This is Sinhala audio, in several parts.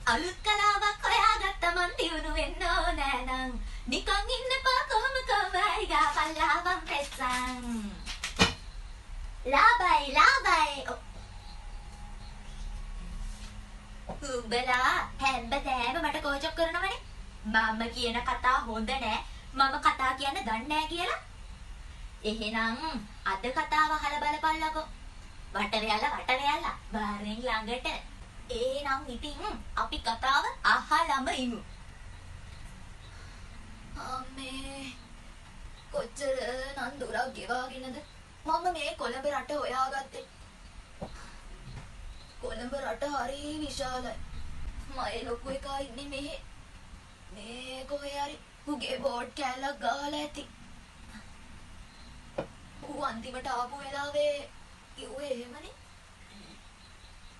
අලුත් කලාවක් හොයාගත්ත මන් දියුණු වෙන්න ඕනෑ නං නිකන් ඉන්නපා කොහොම කොහමයි ගාපල්ලාවන් පෙස්සන් ලාබයි උඹලා හැම්බදෑම මට කෝචක් කරනවනේ මම කියන කතා හොඳ නෑ මම කතා කියන්න දන්නේ නෑ කියලා එහෙනම් අද කතාව අහලා බලපල්ලකෝ වට වෙයලා බාරෙන් ළඟට එහෙනම් ඉතින් අපි කතාව අහලම ඉමු අම්මේ කොච්චර නන්දුරක් ගෙවාගෙනද මම මේ කොළඹ රට හොයාගත්තේ කොළඹ රට හරි විශාලයි මගේ ලොකු එකා ඉන්නේ මෙහෙ මේ කොහේ හරි උගේ බෝඩ් කැලක් ගහලා ඇති ඌ අන්තිමට ආපු වෙලාවේ කිව්වේ එහෙමනේ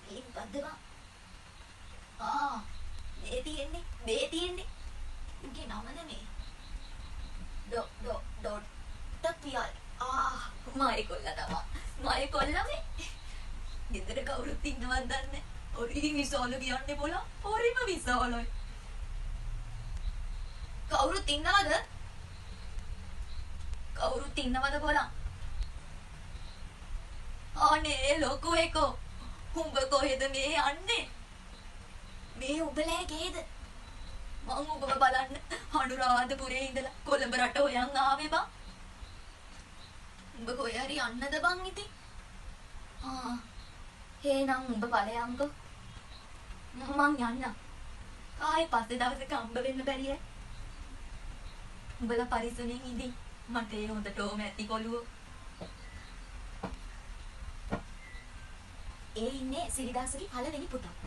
මේ බද්දවා මේ තියෙන්නේ උගේ නම නෙමෙයි ඩොට් පියල් මගේ කොල්ලමේ ගෙදර කවුරුත් ඉන්නවද දන්නේ හරි විශාල කියන්නේ බෝලා හරිම විශාලයි කවුරුත් ඉන්නවද බෝලා අනේ ලොකු එකෝ උඹ කොහෙද මේ යන්නේ මේ උඹලා ගේද මං ඔබව බලන්න අනුරාධපුරේ ඉඳලා කොළඹ රට හොයන් ආවේ බං උඹ කොහේ හරි යන්නද බං ඉතින් එහෙනම් උඹ ඵලයන්කෝ මං යන්න ආයේ පස්සේ දවසක හම්බ වෙන්න බැරිය උඹලා පරිස්සමෙන් ඉඳි මට ඒ හොඳටම ඇති කොළුව ඒ ඉන්නේ සිරිදාසගේ පළවෙනි පුතා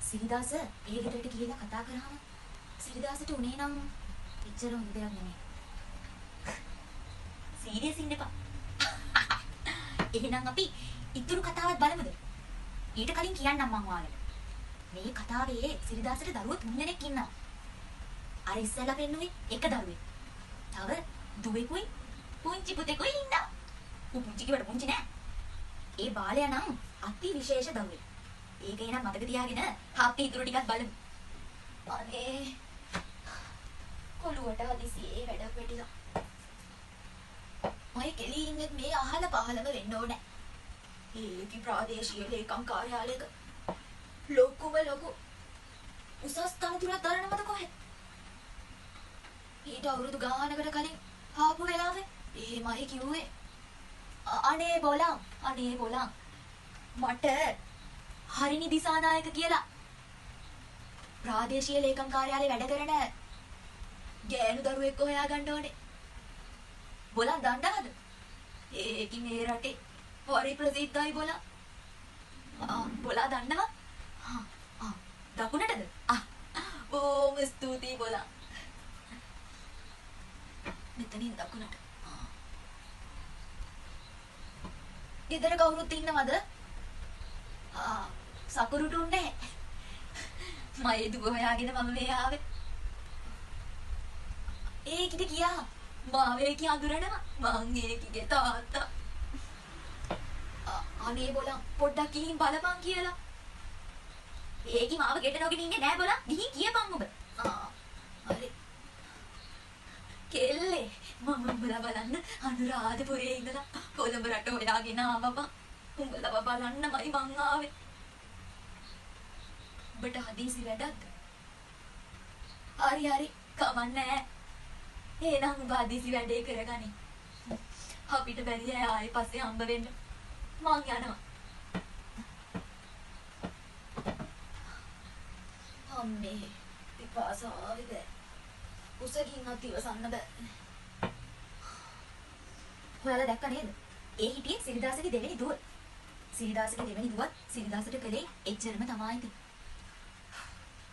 සිරිදාස ඒ ගෙදරට ගිහිල්ලා කතා කරාම සිරිදාසට උනේ නම් එච්චර හොඳ දෙයක් නෙමෙයි. සීරියස් ඉන්න එපා. එහෙනම් අපි ඉතුරු කතාවත් බලමුද? ඊට කලින් කියන්නම් මං ඔයාලට. මේ කතාවේ සිරිදාසට දරුවෝ 3 දෙනෙක් ඉන්නවා. අර ඉස්සෙල්ලා පෙන්නුවේ එක දරුවෙක්. තව දුවෙකුයි පුංචි පුතෙකුයි ඉන්නවා. ඌ පුංචි කිව්වට පුංචි නෑ. ඒ බාලයා නම් අති විශේෂ දරුවෙක්. ඒක එනම් මතක තියාගෙන අපි ඉතුරු ටිකක් බලමු. අනේ කොළුවට හදිසියේ වැඩක් වෙටිලා. මම කෙලී ඉන්නේ මේ අහල පහලම වෙන්න ඕනේ. ඒකි ප්‍රාදේශීය ලේකම් කාර්යාලයක ලොකු උසස් තනතුරක් දරනවද කොහෙද? ඊට අවුරුදු ගානකට කලින් ආපු වෙලාවේ එහෙමයි කිව්වේ. අනේ බෝලම් මට හරිනි දිසානායක කියලා ප්‍රාදේශීය ලේකම් කාර්යාලේ වැඩ කරන ගෑනු දරුවෙක් හොයාගන්න ඕනේ. බෝලම් දන්නවද? ඒකි මේ රටේ හරි ප්‍රසිද්ධයි බෝලා. බෝලා දන්නවා? දකුණටද? බොහොම ස්තුතියි බෝලා. මෙතනින් දකුණට. ගෙදර කවුරුත් ඉන්නවද? සකුරුට උන්නේ. මගේ දුව හොයාගෙන මම මේ ආවේ. ඒකිට කියා මාවේ කි අඳුරනවා. මං ඒකිගේ තාත්තා. අනේ බෝලා පොඩ්ඩක් ගිහින් බලපන් කියලා. ඒකි මාව ගෙට නොගෙන ඉන්නේ නෑ බෝලා. ගිහින් කියපන් ඔබ. හරි. කෙල්ලේ මම උඹලා බලන්න අනුරාධපුරේ ඉඳලා කොළඹ රට හොයාගෙන ආවම උඹලව බලන්නමයි මං ආවේ. ඔබට හදිසි වැඩක්ද? හරි කමන්නේ. එහෙනම් උඹ හදිසි වැඩේ කරගනි. අපිට බැරි ආයේ පස්සේ හම්බ වෙන්න. මං යනවා. අම්මේ පිපාසාවේද? උසකින් අතිවසන්න බෑ. ඔයාලා දැක්ක නේද? ඒ හිටියේ සිරිදාසගේ දෙවෙනි දුව. සිරිදාසගේ දෙවෙනි දුවත් සිරිදාසට කලේ එච්චරම තමයි ඉතින්.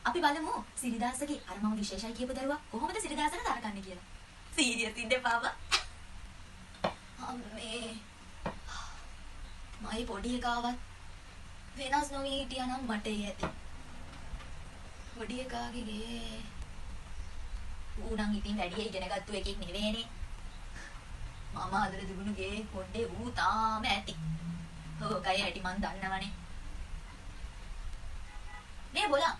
අපි බලමු සිරිදාසගේ අර මම විශේෂයි කියපු දරුවා කොහොමද සිරිදාසට තරකන්නේ කියලා. සීරියස් ඉන්න පාව. අම්මේ මයි පොඩි එකාවත් වෙනස් නොවී හිටියානම් මට ඇති. පොඩි එකාගේ ගේ ඌ නම් ඉතින් වැඩි ඉගෙනගත්තු එකෙක් නෙවෙයිනේ. මම අදට දුණු ගේ පොඩ්ඩේ ඌ තාම ඇති. ඕකයි ඇටි මන් දන්නවනේ. නේ බෝලා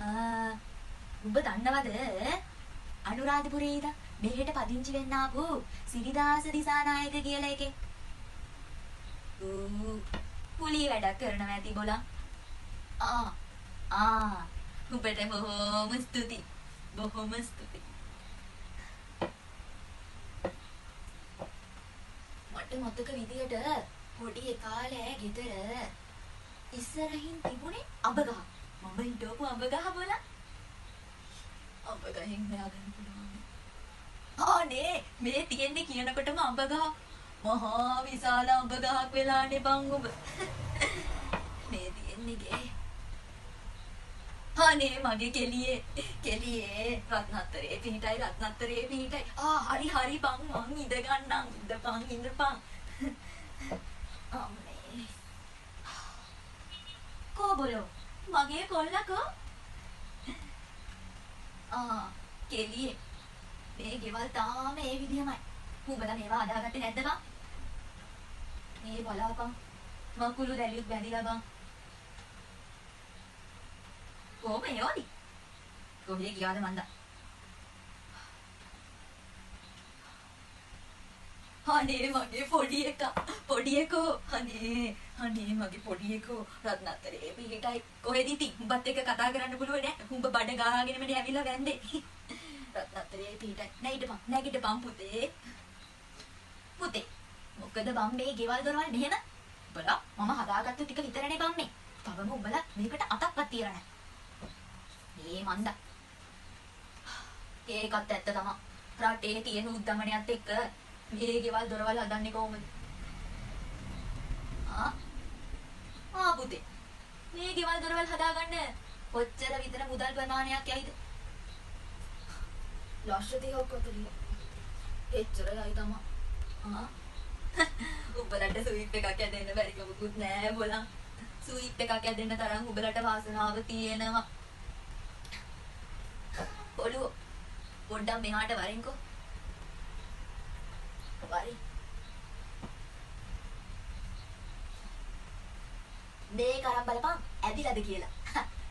උඹ දන්නවද අනුරාධපුරේ ඉඳන් මෙහෙට පදිංචි වෙන්න ආපු සිරිදාස දිසානායක කියලා එකෙක්. පුලි වැඩක් කරනවා ඇති බොලා. උඹට බොහොම ස්තුතියි. බොහොම ස්තුතියි. මට මතක විදියට පොඩි කාලේ ගෙදර ඉස්සරහින් තිබුණේ අඹ ගහ. මම හිටවපු අඹ ගහ බොලා. අඹ ගහෙන් හොයාගන්න පුළුවන්. අනේ මේ තියෙන්නේ කියනකොටම අඹ ගහ. මහා විශාල අඹ ගහක් වෙලානේ බං ඔබ. මේ තියෙන්නේ ගේ. අනේ මගේ කෙලියේ රත්නත්තරේ පිහිටයි. හරි බං මං ඉඳ ගන්නම්. ඉඳපන්. අම්මේ. කොබලෝ මගේ කොල්ලකෝ. කෙලියේ මේ ගෙවල් තාම ඒ විදිහමයි. උඹලා මේවා හදාගත්තේ නැද්ද බං? මේ බලාපන්. මකුළු දැලියුත් බැඳිලා බං. කොහොම යෝනි? කොහේ ගියාද මන්ද? අනේ මගේ පොඩි එකෝ. අනේ මගේ පොඩි එකෝ රත්නත්තරේ පිහිටයි. කොහෙද ඉතින්? උඹත් එක්ක කතා කරන්න පුළුවන් නෑ. උඹ බඩ ගහගෙනම ඇවිල්ලා වැන්දේ. රත්නත්තරේ පිහිටයි. නැගිටපන් පුතේ. මොකද බම් මේ ගෙවල් දොරවල් මෙහෙම? උඹලා මම හදාගත්තු ටික විතරනේ බම් මේ. තවම උඹලා මේකට අතක්වත් තියලා නෑ. මේ මන්ද. ඒකත් ඇත්ත තමයි. රටේ තියෙන උද්දමනයත් එක්ක මේ ගෙවල් දොරවල් හදන්නේ කොහොමද? පුතේ. මේ ගෙවල් දොරවල් හදාගන්න කොච්චර විතර මුදල් ප්‍රමාණයක් යයිද? ලක්ෂ 30ක් අතරිය. එච්චරයි තමයි. උඹලට ස්විප් එකක් ඇදෙන්න බැරි කමකුත් නෑ බොලන්. ස්විප් එකක් ඇදෙන්න තරම් උඹලට වාසනාව තියෙනවා. ඔළුව පොඩ්ඩක් මෙහාට වරින්කෝ. වරින්. මේක අරන් බලපන් ඇදිලාද කියලා.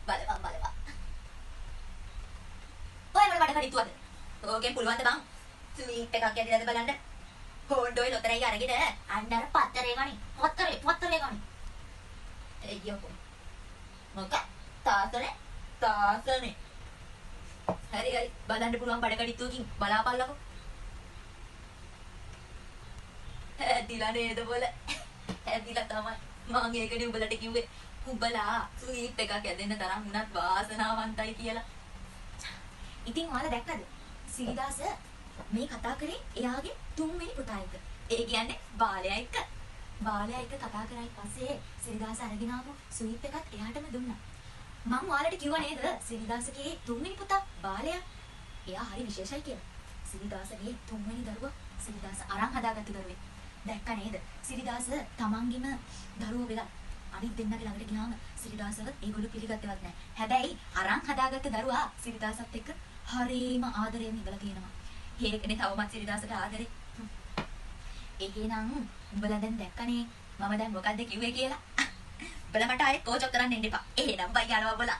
බලපන්. ඔය මට බඩ කඩਿੱතුවද? ඕකෙන් පුළුවන් ද බං? ස්විප් එකක් ඇදිලාද බලන්න. හොන්ඩෝයි ලොතරයි අරගෙන අන්න අර පත්තරේ ගනි. පත්තරේ ගනි. එయ్యෝ. මොකක්? තාසනේ. හරි බලන්න පුළුවන් බඩ කඩਿੱතුවකින් බලාපල්ලකෝ. ඇදිලා නේද බොල? ඇදිලා තමයි. මම ඒකනේ උඹලට කිව්වේ. උඹලා ස්විප් එකක් ඇදෙන්න තරම් උනත් වාසනාවන්තයි කියලා. ඉතින් ඔයාලා දැක්කද? සිරිදාස මේ කතා කරේ එයාගේ තුන්වෙනි පුතා එක්ක. ඒ කියන්නේ බාලයා එක්ක. බාලයා එක්ක කතා කරායි පස්සේ සිරිදාස අරගෙන ආපු ස්විප් එකත් එයාටම දුන්නා. මම ඔයාලට කිව්වා නේද සිරිදාසගේ තුන්වෙනි පුතා බාලයා. එයා හරි විශේෂයි කියලා. සිරිදාසගේ තුන්වෙනි දරුවා සිරිදාස අරන් හදාගත්තු දරුවෙක්. දැක්ක නේද? සිරිදාස තමන්ගේම දරුවෝ වෙලා අනිත් දෙන්නගේ ළඟට ගියාම සිරිදාසව ඒගොල්ලෝ පිළිගත්තේවත් නැහැ. හැබැයි අරන් හදාගත්ත දරුවා සිරිදාසත් එක්ක හරීම ආදරයෙන් ඉඳලා තියෙනවා. ඒකනේ තවමත් සිරිදාසට ආදරේ. එහෙනම් උඹලා දැන් දැක්කනේ මම දැන් මොකද්ද කිව්වේ කියලා. උඹලා මට ආයෙත් කෝචක් කරන්න එන්න එපා. එහෙනම් බයි යනවා බලා.